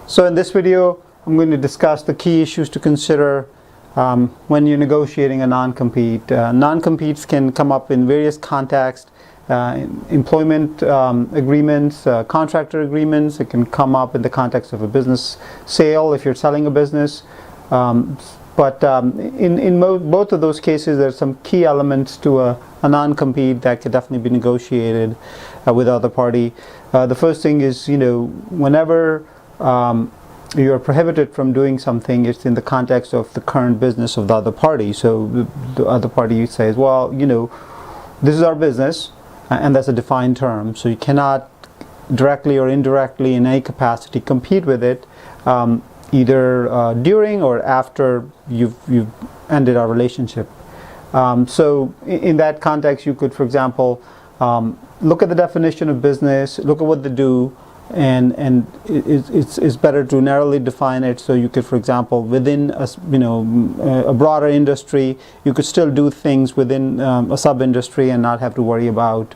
So in this video, I'm going to discuss the key issues to consider when you're negotiating a non-compete. Non-competes can come up in various contexts, employment agreements, contractor agreements. It can come up in the context of a business sale if you're selling a business. But in both of those cases, there are some key elements to a non-compete that could definitely be negotiated with the other party. The first thing is, whenever you're prohibited from doing something, it's in the context of the current business of the other party. So the other party says, well, this is our business, and that's a defined term. So you cannot directly or indirectly in any capacity compete with it, either during or after you've ended our relationship. So in that context, you could, for example, look at the definition of business, look at what they do, and it's better to narrowly define it. So you could, for example, within a broader industry, you could still do things within a sub-industry and not have to worry about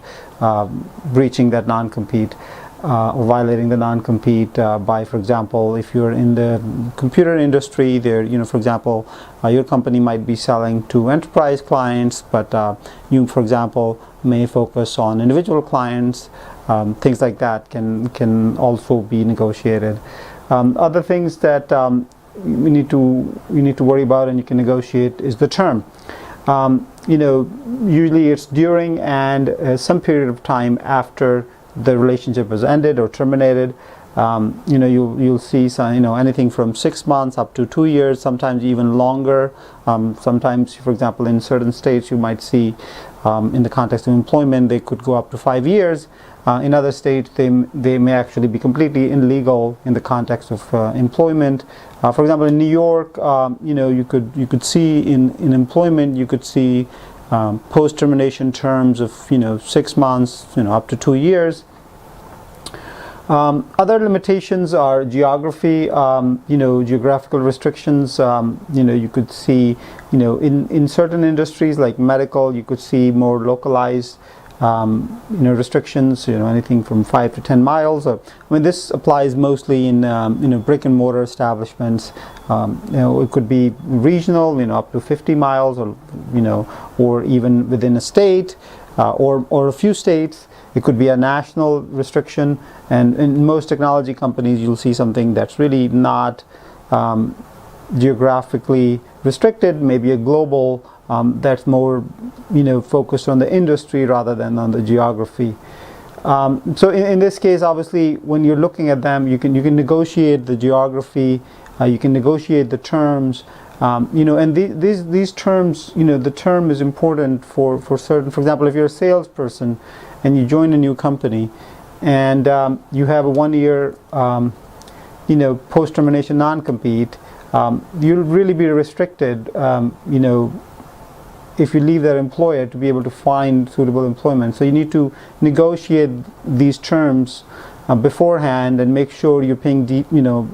breaching that non-compete or violating the non-compete by, for example, if you're in the computer industry, there, for example, your company might be selling to enterprise clients, but you, for example, may focus on individual clients. Things like that can also be negotiated. Other things that you need to worry about and you can negotiate is the term. Usually it's during and some period of time after the relationship has ended or terminated. You'll see some, anything from 6 months up to 2 years, sometimes even longer. Sometimes, for example, in certain states you might see in the context of employment they could go up to 5 years. In other states they may actually be completely illegal in the context of employment. For example, in New York, you could see in employment you could see post-termination terms of 6 months, up to 2 years. Other limitations are geography, geographical restrictions. You could see, in certain industries like medical, you could see more localized restrictions, anything from 5 to 10 miles. This applies mostly in brick and mortar establishments. It could be regional, up to 50 miles, or even within a state, or a few states. It could be a national restriction, and in most technology companies you'll see something that's really not geographically restricted, maybe a global that's more focused on the industry rather than on the geography. So in this case, obviously, when you're looking at them, you can negotiate the geography, you can negotiate the terms, and these terms, the term is important for certain. For example, if you're a salesperson and you join a new company and you have a 1 year post-termination non-compete, you'll really be restricted if you leave that employer to be able to find suitable employment. So you need to negotiate these terms beforehand and make sure you're paying deep, you're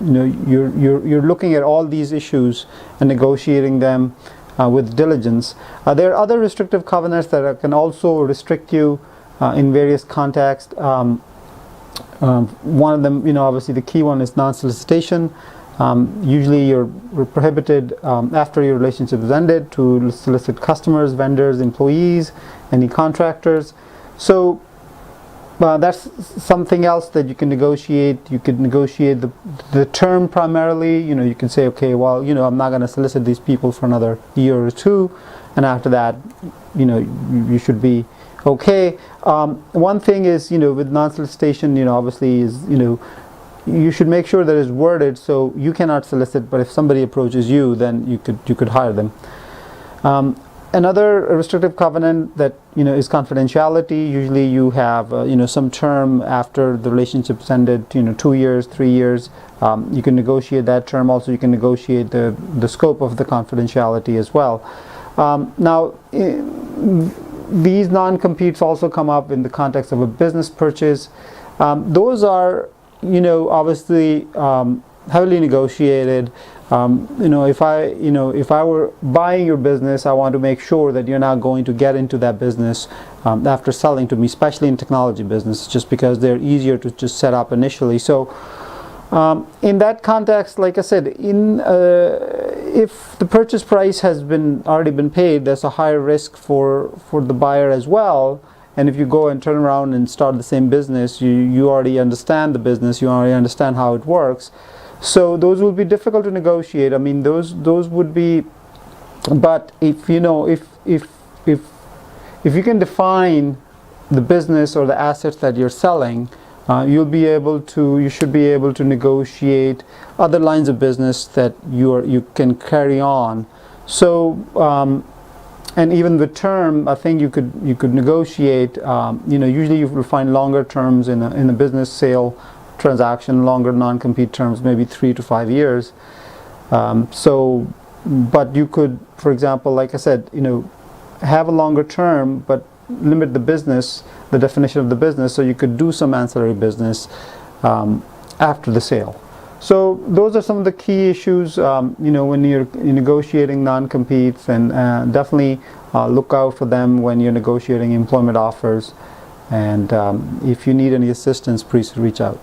looking at all these issues and negotiating them with diligence. There are other restrictive covenants that can also restrict you in various contexts. One of them, obviously the key one is non-solicitation. Usually you're prohibited after your relationship is ended to solicit customers, vendors, employees, any contractors. So that's something else that you can negotiate. You could negotiate the term primarily. You can say, okay, well, I'm not going to solicit these people for another year or two, and after that, you should be okay. One thing is, with non-solicitation, obviously is, you should make sure that it's worded so you cannot solicit, but if somebody approaches you, then you could hire them. Another restrictive covenant that is confidentiality. Usually you have some term after the relationship's ended, 2 years, 3 years. You can negotiate that term. Also, you can negotiate the scope of the confidentiality as well. Now, these non-competes also come up in the context of a business purchase. Those are obviously heavily negotiated. If I were buying your business, I want to make sure that you're not going to get into that business after selling to me, especially in technology business, just because they're easier to just set up initially. So In that context, like I said, if the purchase price has already been paid, there's a higher risk for the buyer as well. And if you go and turn around and start the same business, you already understand the business, you already understand how it works. So those will be difficult to negotiate. I mean, those would be. But if you know, if you can define the business or the assets that you're selling, you should be able to negotiate other lines of business that you can carry on. So and even the term, I think you could negotiate. Usually you will find longer terms in a business sale transaction, longer non-compete terms, maybe 3 to 5 years. But you could, for example, like I said, have a longer term, but limit the definition of the business, so you could do some ancillary business after the sale. So those are some of the key issues, when you're negotiating non-competes, and definitely look out for them when you're negotiating employment offers. And if you need any assistance, please reach out.